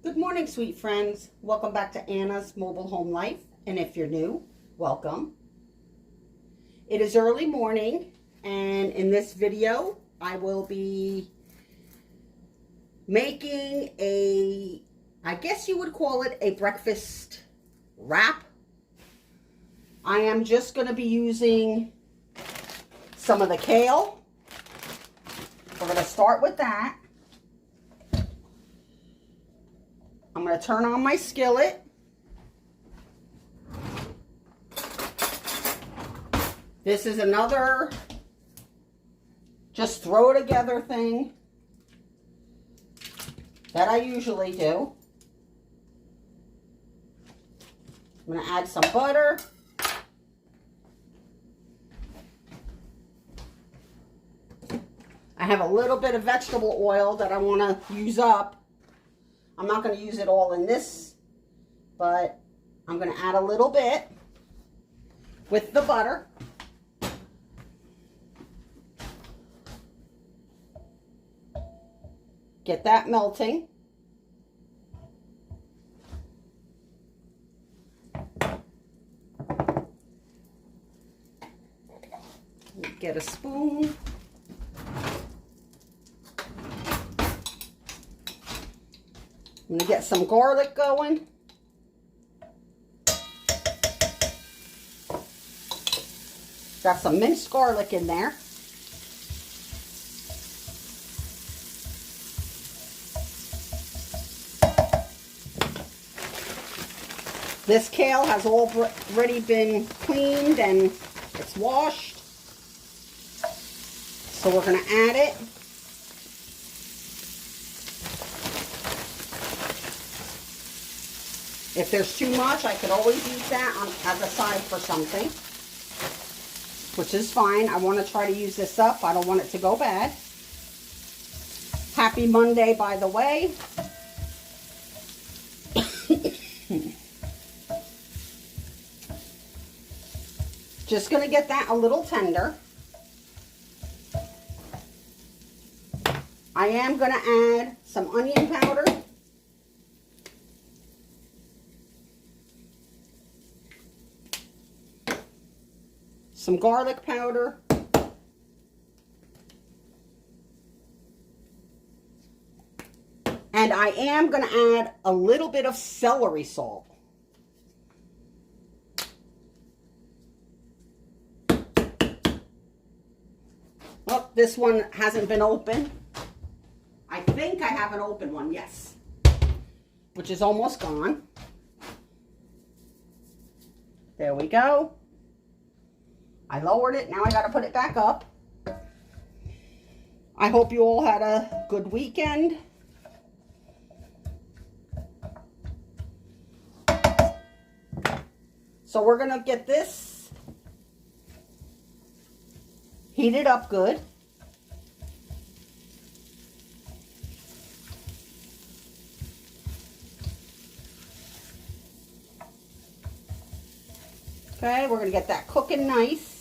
Good morning, sweet friends. Welcome back to Anna's Mobile Home Life. And if you're new, welcome. It is early morning, and in this video, I will be making I guess you would call it a breakfast wrap. I am just going to be using some of the kale. We're going to start with that. I'm going to turn on my skillet. This is another just throw together thing that I usually do. I'm going to add some butter. I have a little bit of vegetable oil that I want to use up. I'm not going to use it all in this, but I'm going to add a little bit with the butter. Get that melting. Get a spoon. I'm going to get some garlic going. Got some minced garlic in there. This kale has already been cleaned and it's washed. So we're going to add it. If there's too much, I could always use that as a side for something, which is fine. I want to try to use this up. I don't want it to go bad. Happy Monday, by the way. Just going to get that a little tender. I am going to add some onion powder. Some garlic powder. And I am going to add a little bit of celery salt. Oh, this one hasn't been open. I think I have an open one, yes. Which is almost gone. There we go. I lowered it. Now I got to put it back up. I hope you all had a good weekend. So we're going to get this heated up good. Okay, we're going to get that cooking nice.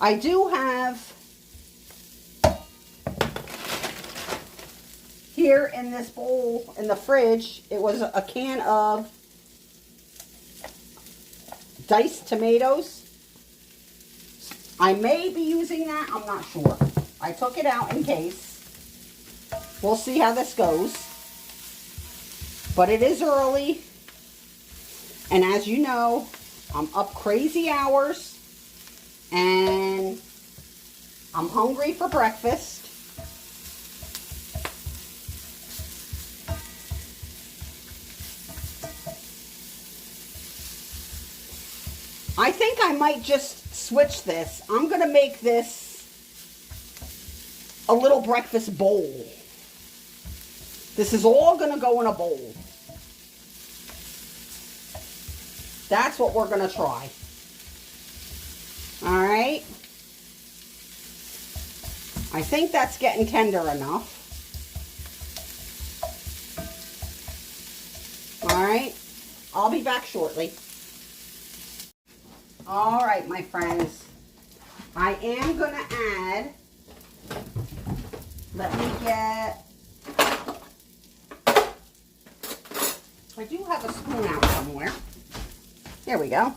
I do have here in this bowl in the fridge, it was a can of diced tomatoes. I may be using that, I'm not sure. I took it out in case. We'll see how this goes. But it is early. And as you know, I'm up crazy hours. And I'm hungry for breakfast. I think I might just switch this. I'm going to make this a little breakfast bowl. This is all going to go in a bowl. That's what we're going to try. All right. I think that's getting tender enough. All right. I'll be back shortly. All right, my friends. I am going to add Let me get, I do have a spoon out somewhere. There we go.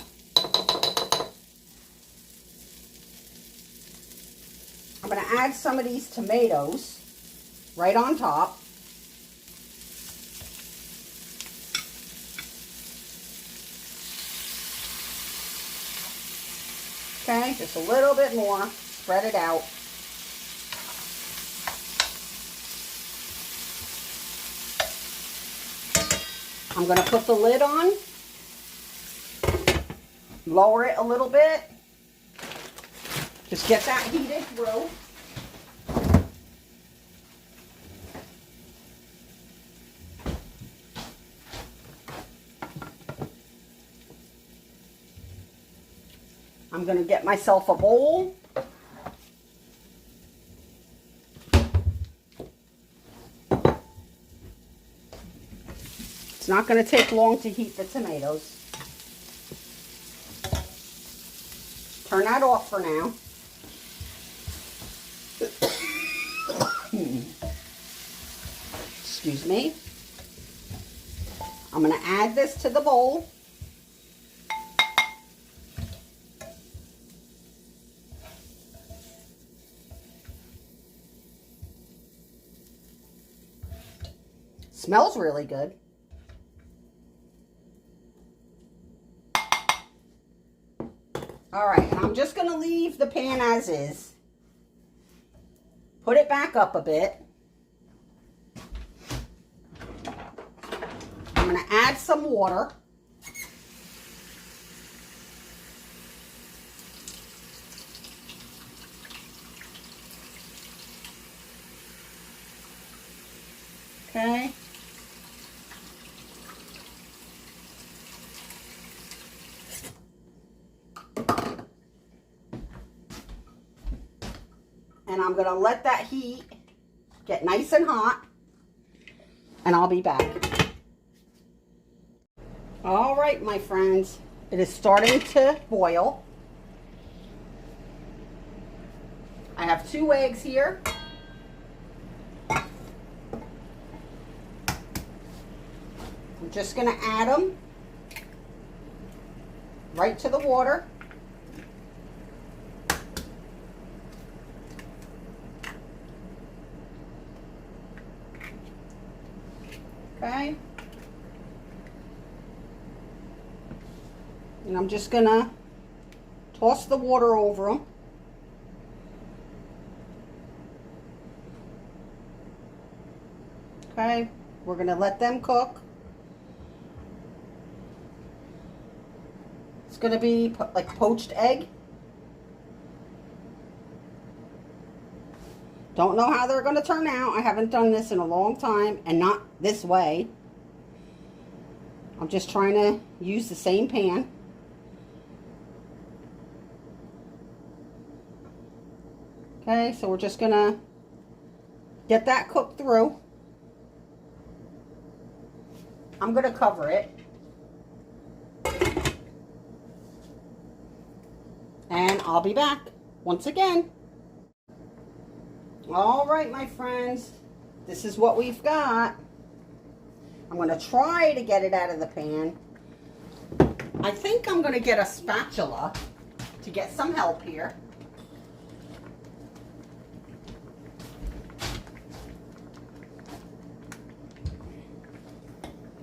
I'm going to add some of these tomatoes right on top. Okay, just a little bit more. Spread it out. I'm going to put the lid on. Lower it a little bit. Just get that heated through. I'm going to get myself a bowl. It's not going to take long to heat the tomatoes. Turn that off for now. Excuse me. I'm going to add this to the bowl. Smells really good. All right, and I'm just going to leave the pan as is. Put it back up a bit. I'm going to add some water. Okay. And I'm going to let that heat get nice and hot. And I'll be back. All right, my friends. It is starting to boil. I have 2 eggs here. I'm just going to add them right to the water. Okay. And I'm just going to toss the water over them. Okay. We're going to let them cook. It's going to be like poached egg. Don't know how they're going to turn out. I haven't done this in a long time, and not this way. I'm just trying to use the same pan. Okay, so we're just going to get that cooked through. I'm going to cover it. And I'll be back once again. All right, my friends, this is what we've got. I'm going to try to get it out of the pan. I think I'm going to get a spatula to get some help here.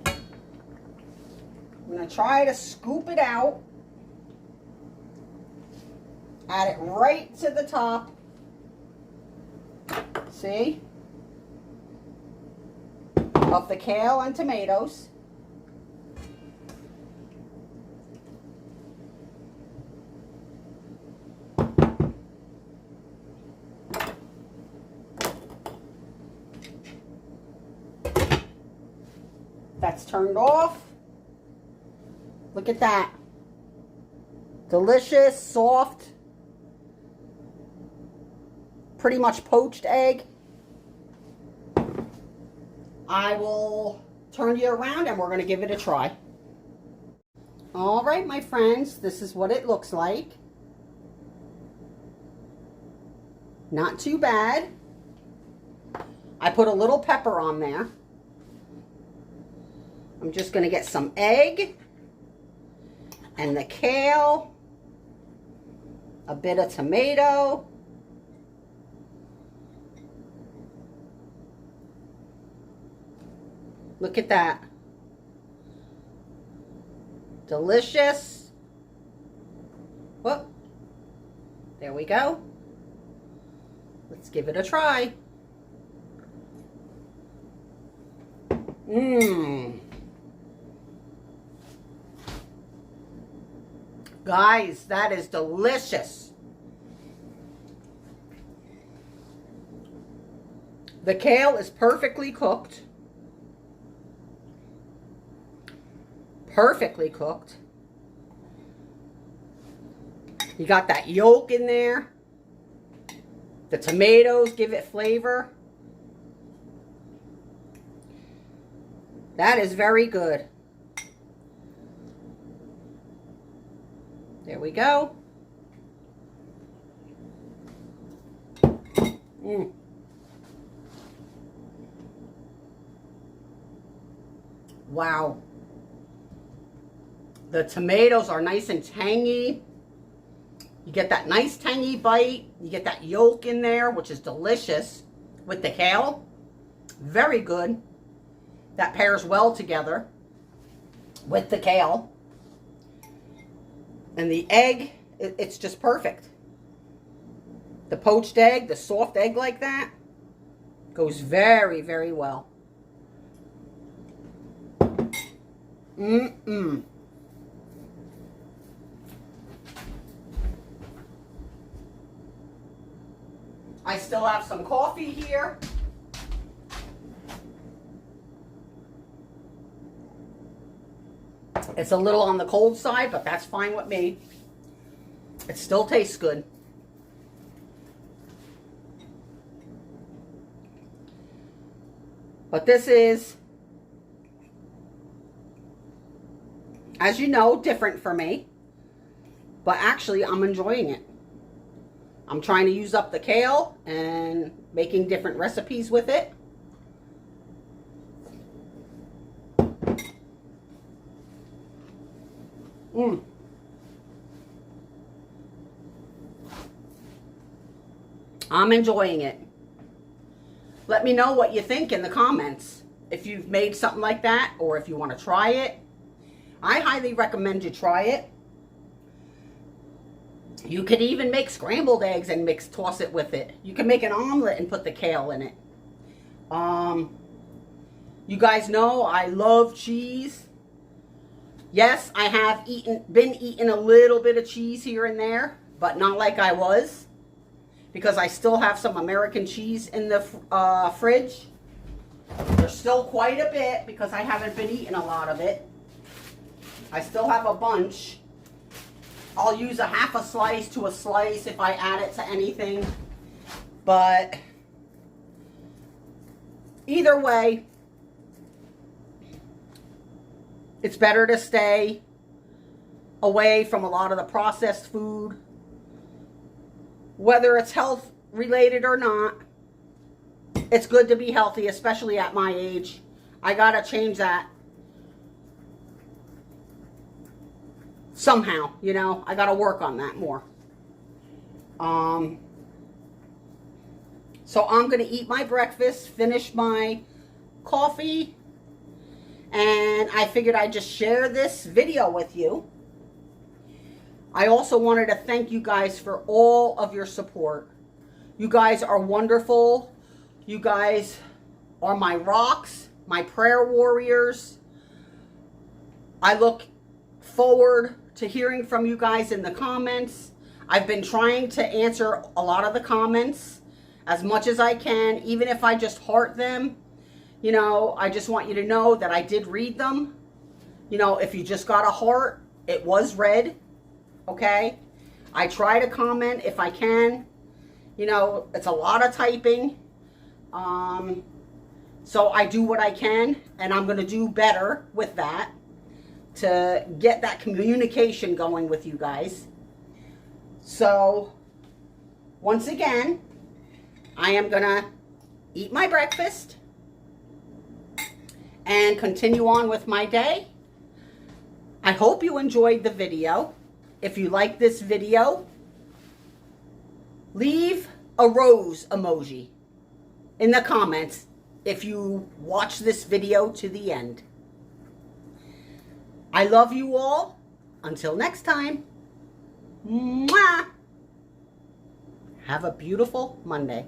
I'm going to try to scoop it out. Add it right to the top. See? Of the kale and tomatoes. That's turned off. Look at that. Delicious, soft, pretty much poached egg. I will turn you around and we're going to give it a try. All right, my friends, this is what it looks like. Not too bad. I put a little pepper on there. I'm just going to get some egg and the kale, a bit of tomato. Look at that. Delicious. Whoop. There we go. Let's give it a try. Mmm. Guys, that is delicious. The kale is perfectly cooked. Perfectly cooked. You got that yolk in there. The tomatoes give it flavor. That is very good. There we go. Mm. Wow. The tomatoes are nice and tangy. You get that nice tangy bite. You get that yolk in there, which is delicious with the kale. Very good. That pairs well together with the kale. And the egg, it's just perfect. The poached egg, the soft egg like that, goes very, very well. Mm-mm. I still have some coffee here. It's a little on the cold side, but that's fine with me. It still tastes good. But this is, as you know, different for me. But actually, I'm enjoying it. I'm trying to use up the kale and making different recipes with it. Mm. I'm enjoying it. Let me know what you think in the comments. If you've made something like that or if you want to try it. I highly recommend you try it. You could even make scrambled eggs and toss it with it. You can make an omelet and put the kale in it. You guys know I love cheese. Yes, I have been eating a little bit of cheese here and there, but not like I was, because I still have some American cheese in the fridge. There's still quite a bit because I haven't been eating a lot of it. I still have a bunch. I'll use a half a slice to a slice if I add it to anything. But either way, it's better to stay away from a lot of the processed food. Whether it's health related or not, it's good to be healthy, especially at my age. I gotta change that. Somehow, you know, I gotta work on that more. So I'm gonna eat my breakfast, finish my coffee, and I figured I'd just share this video with you. I also wanted to thank you guys for all of your support. You guys are wonderful. You guys are my rocks, my prayer warriors. I look forward to hearing from you guys in the comments. I've been trying to answer a lot of the comments as much as I can, even if I just heart them. You know, I just want you to know that I did read them. You know, if you just got a heart, it was read. Okay? I try to comment if I can. You know, it's a lot of typing. So I do what I can, and I'm going to do better with that to get that communication going with you guys. So, once again, I am going to eat my breakfast, and continue on with my day. I hope you enjoyed the video. If you like this video, leave a rose emoji in the comments if you watch this video to the end. I love you all. Until next time. Mwah! Have a beautiful Monday.